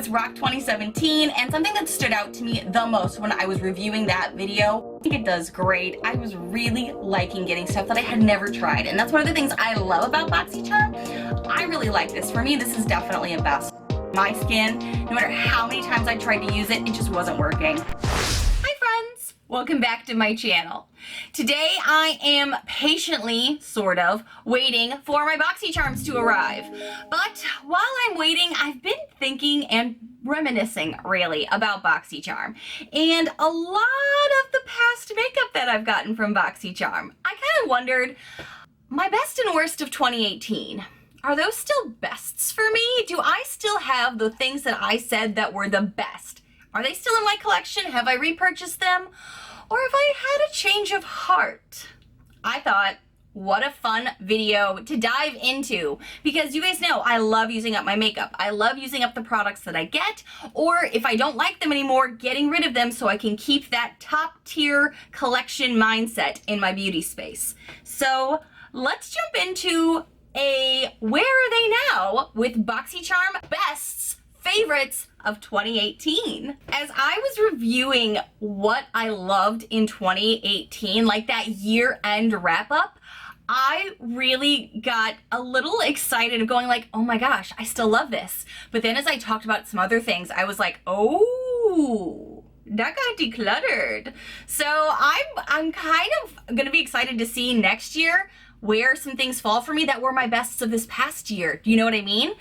was Rock 2017, and something that stood out to me the most when I was reviewing that video, I think it does great. I was really liking getting stuff that I had never tried, and that's one of the things I love about Boxycharm. I really like this. For me, this is definitely a best. My skin, no matter how many times I tried to use it, it just wasn't working. Hi friends! Welcome back to my channel. Today I am patiently, sort of, waiting for my Boxycharms to arrive. But while I'm waiting, I've been thinking and reminiscing, really, about Boxycharm. And a lot of the past makeup that I've gotten from Boxycharm. I kind of wondered, my best and worst of 2018. Are those still bests for me? Do I still have the things that I said that were the best? Are they still in my collection? Have I repurchased them? Or have I had a change of heart? I thought, what a fun video to dive into, because you guys know I love using up my makeup. I love using up the products that I get, or if I don't like them anymore, getting rid of them so I can keep that top tier collection mindset in my beauty space. So let's jump into where are they now with Boxycharm bests, favorites of 2018. As I was reviewing what I loved in 2018, like that year-end wrap-up, I really got a little excited of going like, oh my gosh, I still love this. But then as I talked about some other things, I was like, oh, that got decluttered. So I'm kind of gonna be excited to see next year where some things fall for me that were my bests of this past year. Do you know what I mean?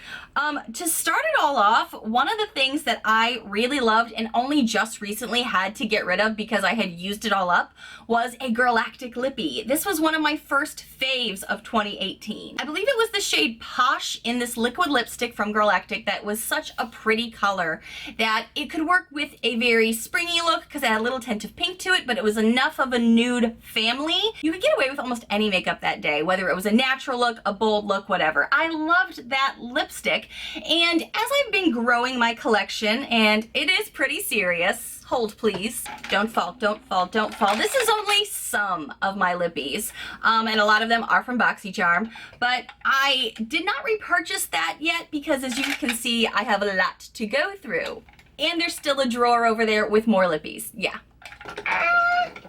To start it all off, one of the things that I really loved and only just recently had to get rid of because I had used it all up was a Girlactic lippy. This was one of my first faves of 2018. I believe it was the shade Posh in this liquid lipstick from Girlactic that was such a pretty color that it could work with a very springy look because it had a little tint of pink to it, but it was enough of a nude family. You could get away with almost any makeup that day, whether it was a natural look, a bold look, whatever. I loved that lipstick, and as I've been growing my collection, and it is pretty serious, hold please, don't fall, don't fall, don't fall. This is only some of my lippies, and a lot of them are from Boxycharm, but I did not repurchase that yet because as you can see, I have a lot to go through. And there's still a drawer over there with more lippies, yeah.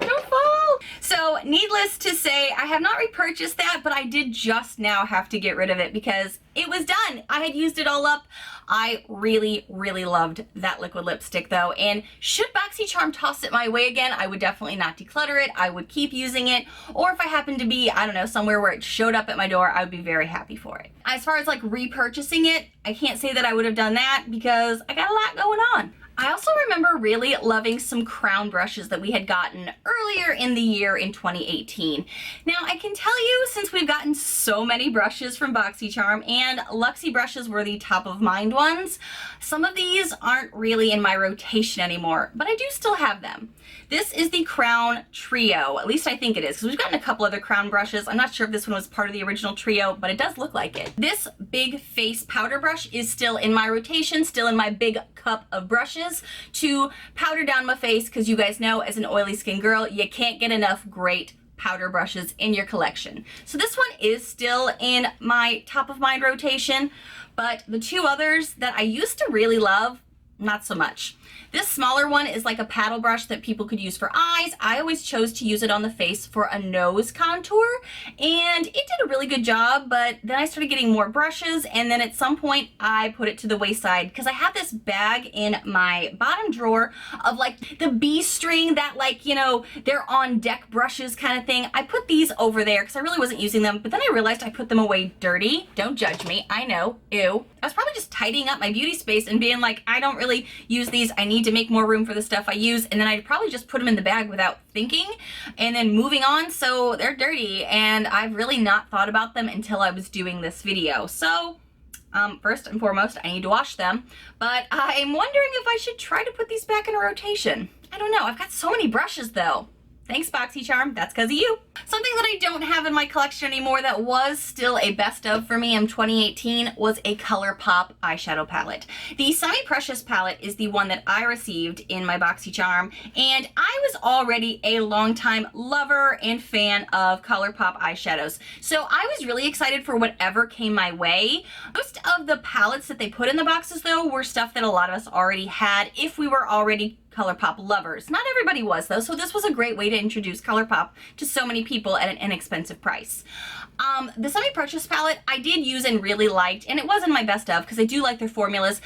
Don't fall. So needless to say, I have not repurchased that, but I did just now have to get rid of it because it was done. I had used it all up. I really, really loved that liquid lipstick though, and should Boxycharm toss it my way again, I would definitely not declutter it. I would keep using it, or if I happen to be, I don't know, somewhere where it showed up at my door, I would be very happy for it. As far as like repurchasing it, I can't say that I would have done that because I got a lot going on. I also remember really loving some crown brushes that we had gotten earlier in the year in 2018. Now I can tell you, since we've gotten so many brushes from Boxycharm and Luxy brushes were the top of mind ones, some of these aren't really in my rotation anymore, but I do still have them. This is the Crown Trio, at least I think it is, because we've gotten a couple other crown brushes. I'm not sure if this one was part of the original trio, but it does look like it. This big face powder brush is still in my rotation, still in my big cup of brushes to powder down my face, because you guys know as an oily skin girl, you can't get enough great powder brushes in your collection. So this one is still in my top of mind rotation, but the two others that I used to really love, not so much. This smaller one is like a paddle brush that people could use for eyes. I always chose to use it on the face for a nose contour, and it did a really good job, but then I started getting more brushes, and then at some point I put it to the wayside because I have this bag in my bottom drawer of like the bee string that, like, you know, they're on deck brushes kind of thing. I put these over there because I really wasn't using them, but then I realized I put them away dirty. Don't judge me, I know, ew. I was probably just tidying up my beauty space and being like, I don't really use these, I need to make more room for the stuff I use, and then I'd probably just put them in the bag without thinking and then moving on, so they're dirty, and I've really not thought about them until I was doing this video. So first and foremost, I need to wash them, but I'm wondering if I should try to put these back in a rotation. I don't know, I've got so many brushes though. Thanks, Boxycharm. That's because of you. Something that I don't have in my collection anymore that was still a best of for me in 2018 was a ColourPop eyeshadow palette. The Semi Precious palette is the one that I received in my Boxycharm, and I was already a longtime lover and fan of ColourPop eyeshadows. So I was really excited for whatever came my way. Most of the palettes that they put in the boxes, though, were stuff that a lot of us already had if we were already ColourPop lovers. Not everybody was, though, so this was a great way to introduce ColourPop to so many people at an inexpensive price. The Semi Precious palette I did use and really liked, and it wasn't my best of because I do like their formulas,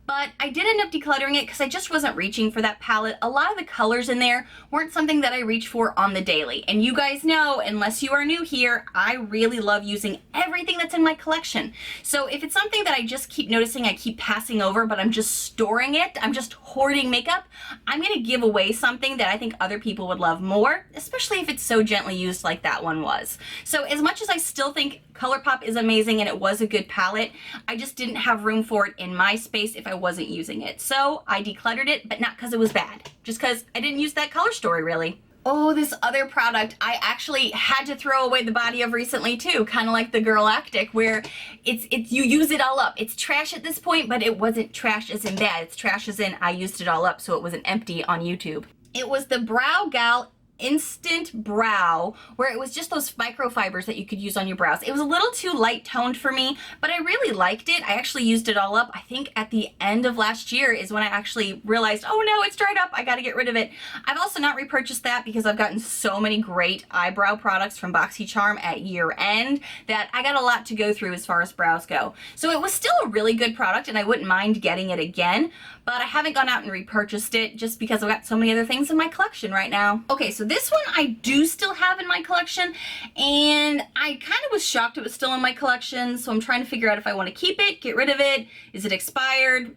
but I did end up decluttering it because I just wasn't reaching for that palette. A lot of the colors in there weren't something that I reach for on the daily. And you guys know, unless you are new here, I really love using everything that's in my collection. So if it's something that I just keep noticing, I keep passing over, but I'm just storing it, I'm just hoarding makeup, I'm gonna give away something that I think other people would love more, especially if it's so gently used like that one was. So as much as I still think ColourPop is amazing and it was a good palette, I just didn't have room for it in my space if I wasn't using it. So I decluttered it, but not because it was bad, just because I didn't use that color story really. Oh, this other product I actually had to throw away the body of recently too, kind of like the Girlactic, where it's you use it all up. It's trash at this point, but it wasn't trash as in bad. It's trash as in I used it all up, so it wasn't empty on YouTube. It was the Brow Gal Instant Brow, where it was just those microfibers that you could use on your brows. It was a little too light toned for me, but I really liked it. I actually used it all up. I think at the end of last year is when I actually realized, oh no, it's dried up, I gotta get rid of it. I've also not repurchased that because I've gotten so many great eyebrow products from Boxycharm at year end that I got a lot to go through as far as brows go. So it was still a really good product and I wouldn't mind getting it again, but I haven't gone out and repurchased it just because I've got so many other things in my collection right now. Okay, so this one I do still have in my collection, and I kind of was shocked it was still in my collection, so I'm trying to figure out if I want to keep it, get rid of it. Is it expired?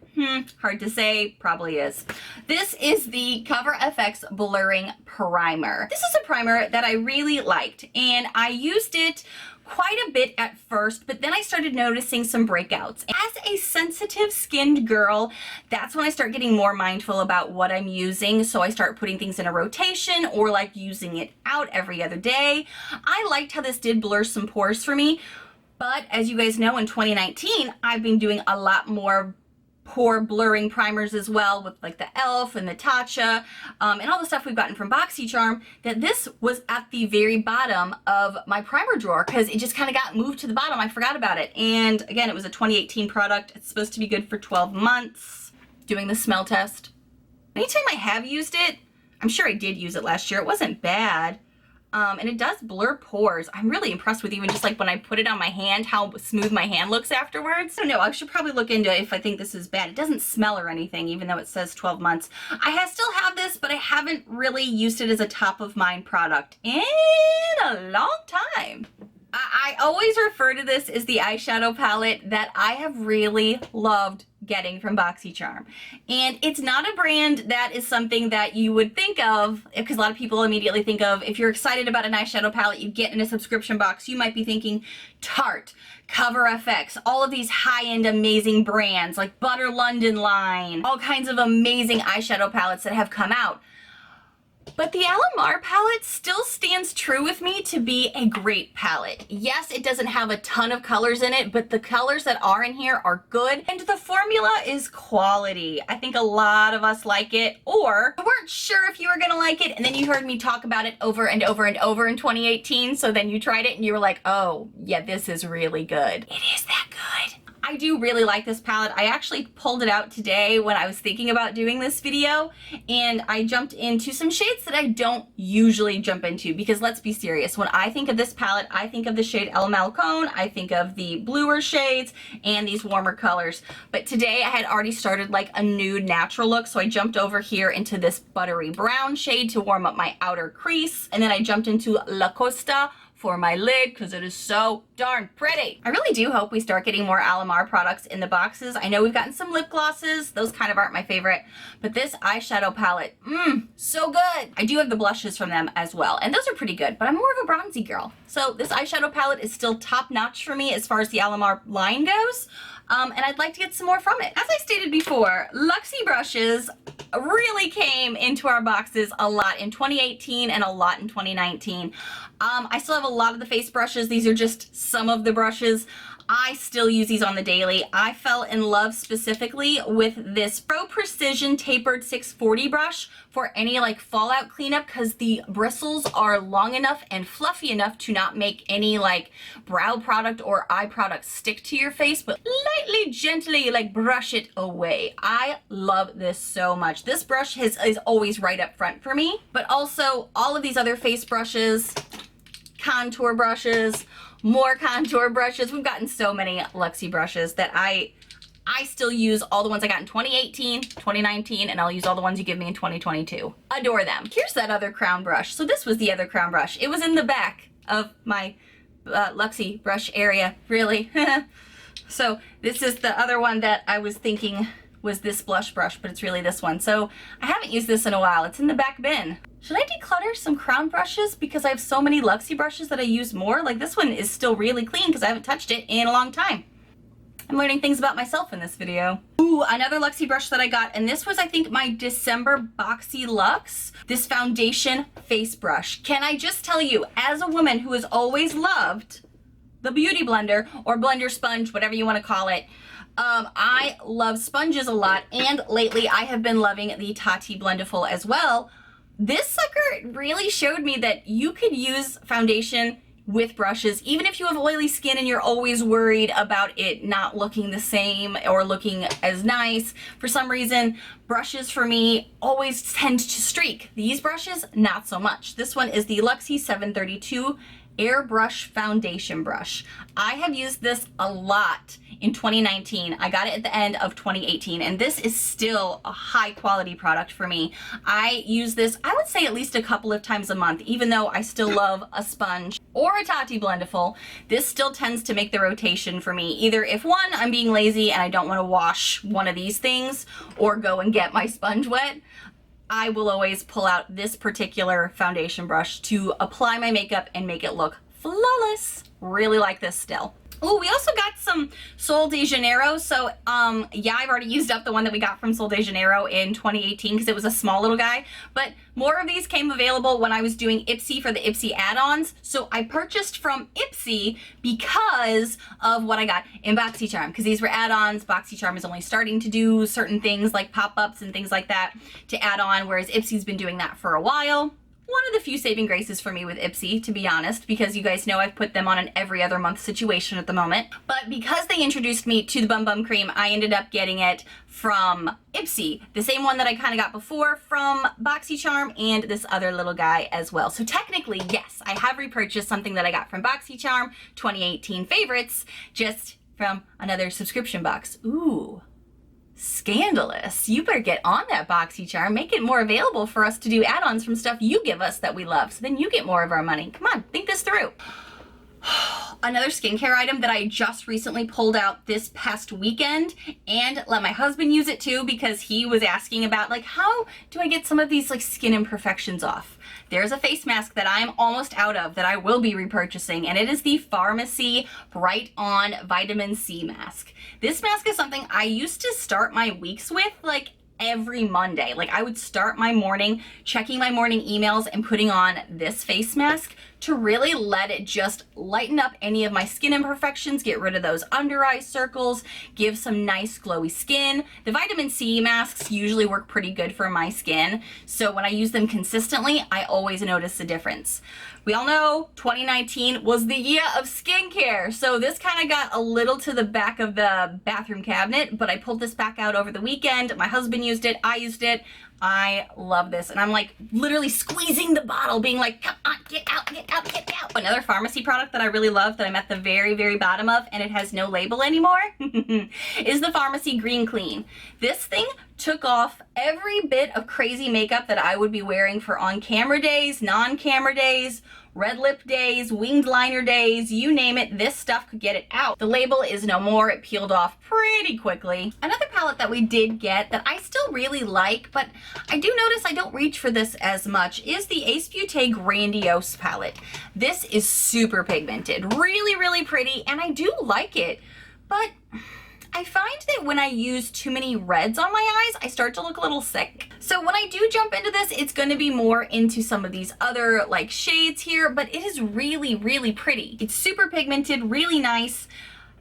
Hard to say. Probably is. This is the Cover FX Blurring Primer. This is a primer that I really liked, and I used it quite a bit at first, but then I started noticing some breakouts. As a sensitive skinned girl, that's when I start getting more mindful about what I'm using. So I start putting things in a rotation or like using it out every other day. I liked how this did blur some pores for me, but as you guys know, in 2019, I've been doing a lot more pore blurring primers as well with like the e.l.f. and the Tatcha and all the stuff we've gotten from Boxycharm, that this was at the very bottom of my primer drawer because it just kind of got moved to the bottom. I forgot about it. And again, it was a 2018 product. It's supposed to be good for 12 months. Doing the smell test. Anytime I have used it, I'm sure I did use it last year. It wasn't bad. And it does blur pores. I'm really impressed with even just like when I put it on my hand, how smooth my hand looks afterwards. I don't know, I should probably look into it if I think this is bad. It doesn't smell or anything, even though it says 12 months. I still have this, but I haven't really used it as a top of mind product in a long time. I always refer to this as the eyeshadow palette that I have really loved getting from Boxycharm. And it's not a brand that is something that you would think of, because a lot of people immediately think of, if you're excited about an eyeshadow palette you get in a subscription box, you might be thinking Tarte, Cover FX, all of these high-end amazing brands like Butter London line, all kinds of amazing eyeshadow palettes that have come out. But the Alamar palette still stands true with me to be a great palette. Yes, it doesn't have a ton of colors in it, but the colors that are in here are good, and the formula is quality. I think a lot of us like it, or weren't sure if you were gonna like it, and then you heard me talk about it over and over and over in 2018, so then you tried it and you were like, oh, yeah, this is really good. It is that good. I do really like this palette. I actually pulled it out today when I was thinking about doing this video, and I jumped into some shades that I don't usually jump into, because let's be serious, when I think of this palette, I think of the shade El Malcon, I think of the bluer shades and these warmer colors. But today I had already started like a nude natural look, so I jumped over here into this buttery brown shade to warm up my outer crease, and then I jumped into La Costa for my lid because it is so darn pretty. I really do hope we start getting more Alamar products in the boxes. I know we've gotten some lip glosses. Those kind of aren't my favorite, but this eyeshadow palette, so good. I do have the blushes from them as well, and those are pretty good, but I'm more of a bronzy girl. So this eyeshadow palette is still top notch for me as far as the Alamar line goes. And I'd like to get some more from it. As I stated before, Luxy brushes really came into our boxes a lot in 2018 and a lot in 2019. I still have a lot of the face brushes. These are just some of the brushes. I still use these on the daily. I fell in love specifically with this Pro Precision Tapered 640 brush for any like fallout cleanup, because the bristles are long enough and fluffy enough to not make any like brow product or eye product stick to your face, but lightly, gently like brush it away. I love this so much. This brush is always right up front for me, but also all of these other face brushes, contour brushes, more contour brushes. We've gotten so many Luxy brushes that I still use all the ones I got in 2018, 2019, and I'll use all the ones you give me in 2022. Adore them. Here's that other crown brush. So this was the other crown brush. It was in the back of my Luxy brush area, really. So this is the other one that I was thinking was this blush brush, but it's really this one. So I haven't used this in a while. It's in the back bin. Should I declutter some crown brushes because I have so many Luxy brushes that I use more? Like this one is still really clean because I haven't touched it in a long time. I'm learning things about myself in this video. Ooh, another Luxy brush that I got, and this was, I think, my December Boxy Luxe, this foundation face brush. Can I just tell you, as a woman who has always loved the Beauty Blender, or blender sponge, whatever you want to call it, I love sponges a lot, and lately I have been loving the Tati Blendiful as well. This sucker really showed me that you could use foundation with brushes, even if you have oily skin and you're always worried about it not looking the same or looking as nice. For some reason, brushes for me always tend to streak. These brushes, not so much. This one is the Luxy 732 Airbrush Foundation Brush. I have used this a lot in 2019. I got it at the end of 2018, and this is still a high quality product for me. I use this, I would say, at least a couple of times a month, even though I still love a sponge or a Tati Blendiful. This still tends to make the rotation for me. Either if one, I'm being lazy and I don't want to wash one of these things or go and get my sponge wet, I will always pull out this particular foundation brush to apply my makeup and make it look flawless. Really like this still. Oh, we also got some Sol de Janeiro. So, yeah, I've already used up the one that we got from Sol de Janeiro in 2018 because it was a small little guy. But more of these came available when I was doing Ipsy for the Ipsy add-ons. So I purchased from Ipsy because of what I got in Boxycharm, because these were add-ons. Boxycharm is only starting to do certain things like pop-ups and things like that to add on, whereas Ipsy's been doing that for a while. One of the few saving graces for me with Ipsy, to be honest, because you guys know I've put them on an every other month situation at the moment. But because they introduced me to the Bum Bum Cream, I ended up getting it from Ipsy, the same one that I kind of got before from Boxycharm, and this other little guy as well. So technically, yes, I have repurchased something that I got from Boxycharm, 2018 favorites, just from another subscription box. Ooh. Scandalous. You better get on that Boxycharm. Make it more available for us to do add-ons from stuff you give us that we love, so then you get more of our money. Come on, think this through. Another skincare item that I just recently pulled out this past weekend and let my husband use it too, because he was asking about like, how do I get some of these like skin imperfections off? There's a face mask that I'm almost out of that I will be repurchasing, and it is the Pharmacy Bright On Vitamin C Mask. This mask is something I used to start my weeks with like every Monday. Like I would start my morning checking my morning emails and putting on this face mask to really let it just lighten up any of my skin imperfections, get rid of those under eye circles, give some nice glowy skin. The vitamin C masks usually work pretty good for my skin, so when I use them consistently, I always notice a difference. We all know 2019 was the year of skincare, so this kind of got a little to the back of the bathroom cabinet, but I pulled this back out over the weekend. My husband used it, I used it. I love this, and I'm like literally squeezing the bottle, being like, come on, get out, get out, get out. Another pharmacy product that I really love that I'm at the very, very bottom of, and it has no label anymore, is the Pharmacy Green Clean. This thing took off every bit of crazy makeup that I would be wearing for on-camera days, non-camera days, red lip days, winged liner days, you name it, this stuff could get it out. The label is no more, it peeled off pretty quickly. Another palette that we did get that I still really like, but I do notice I don't reach for this as much, is the Ace Beauté Grandiose palette. This is super pigmented, really, really pretty, and I do like it, but I find that when I use too many reds on my eyes, I start to look a little sick. So when I do jump into this, it's going to be more into some of these other like shades here, but it is really, really pretty. It's super pigmented, really nice.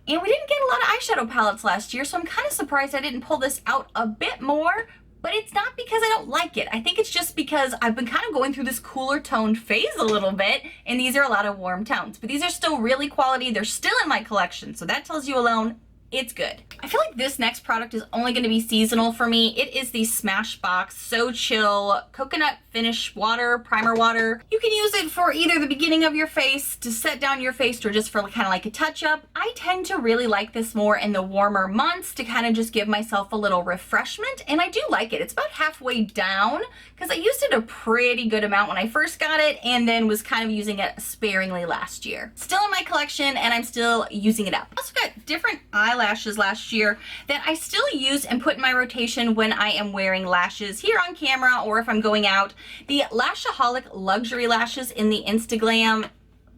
And we didn't get a lot of eyeshadow palettes last year, so I'm kind of surprised I didn't pull this out a bit more. But it's not because I don't like it. I think it's just because I've been kind of going through this cooler toned phase a little bit, and these are a lot of warm tones. But these are still really quality. They're still in my collection, so that tells you alone it's good. I feel like this next product is only going to be seasonal for me. It is the Smashbox So Chill Coconut Finish Water, Primer Water. You can use it for either the beginning of your face to set down your face or just for kind of like a touch up. I tend to really like this more in the warmer months to kind of just give myself a little refreshment, and I do like it. It's about halfway down because I used it a pretty good amount when I first got it and then was kind of using it sparingly last year. Still in my collection and I'm still using it up. I also got different eyelashes last year that I still use and put in my rotation when I am wearing lashes here on camera or if I'm going out. The Lashaholic Luxury Lashes in the Instaglam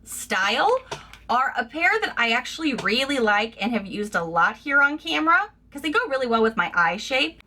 style are a pair that I actually really like and have used a lot here on camera because they go really well with my eye shape.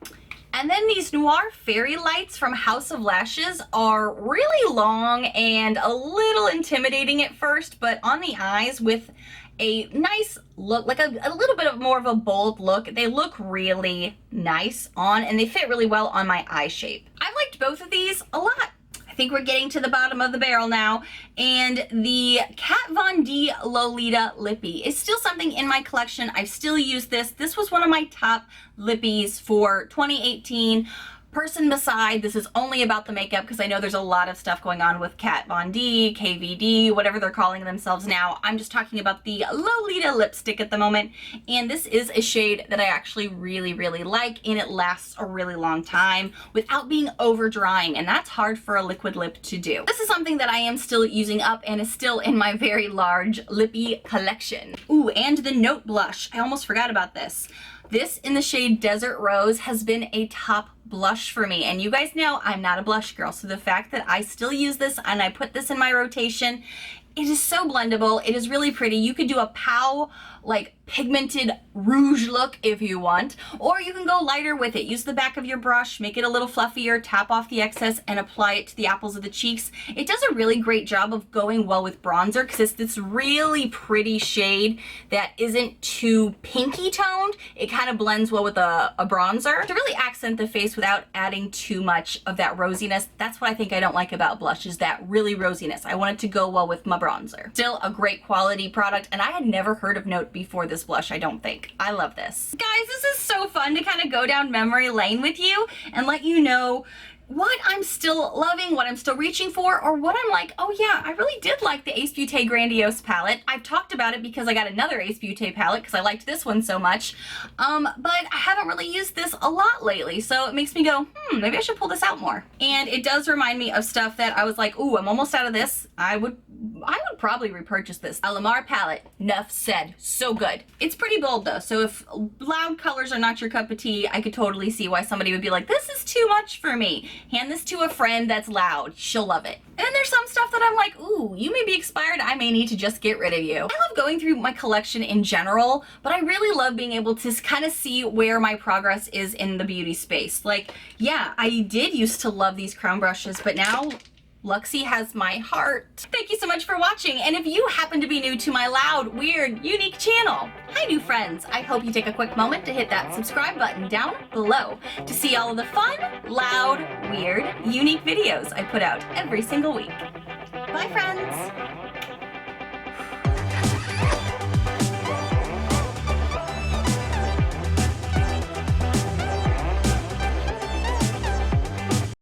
And then these Noir Fairy Lights from House of Lashes are really long and a little intimidating at first, but on the eyes with a nice look, like a little bit of more of a bold look. They look really nice on and they fit really well on my eye shape. I've liked both of these a lot. I think we're getting to the bottom of the barrel now, and the Kat Von D Lolita Lippy is still something in my collection. I've still used this. This was one of my top lippies for 2018. Person beside, this is only about the makeup because I know there's a lot of stuff going on with Kat Von D, KVD, whatever they're calling themselves now. I'm just talking about the Lolita lipstick at the moment, and this is a shade that I actually really, really like, and it lasts a really long time without being over drying, and that's hard for a liquid lip to do. This is something that I am still using up and is still in my very large lippy collection. Ooh, and the Note blush. I almost forgot about this. This in the shade Desert Rose has been a top blush for me, and you guys know I'm not a blush girl, so the fact that I still use this and I put this in my rotation, it is so blendable. It is really pretty. You could do a pow like pigmented rouge look if you want, or you can go lighter with it. Use the back of your brush, make it a little fluffier, tap off the excess and apply it to the apples of the cheeks. It does a really great job of going well with bronzer because it's this really pretty shade that isn't too pinky toned. It kind of blends well with a bronzer to really accent the face without adding too much of that rosiness. That's what I think I don't like about blush, is that really rosiness. I want it to go well with my bronzer. Still a great quality product, and I had never heard of Note before this blush, I don't think. I love this. Guys, this is so fun to kind of go down memory lane with you and let you know what I'm still loving, what I'm still reaching for, or what I'm like, oh yeah, I really did like the Ace Beauté Grandiose palette. I've talked about it because I got another Ace Beauté palette because I liked this one so much, but I haven't really used this a lot lately, so it makes me go, maybe I should pull this out more. And it does remind me of stuff that I was like, ooh, I'm almost out of this. I would probably repurchase this. Alamar palette, nuff said, so good. It's pretty bold though, so if loud colors are not your cup of tea, I could totally see why somebody would be like, this is too much for me. Hand this to a friend that's loud, she'll love it. And then there's some stuff that I'm like, ooh, you may be expired, I may need to just get rid of you. I love going through my collection in general, but I really love being able to kind of see where my progress is in the beauty space. Like, yeah, I did used to love these crown brushes, but now Luxy has my heart. Thank you so much for watching, and if you happen to be new to my loud, weird, unique channel, hi new friends, I hope you take a quick moment to hit that subscribe button down below to see all of the fun, loud, weird, unique videos I put out every single week.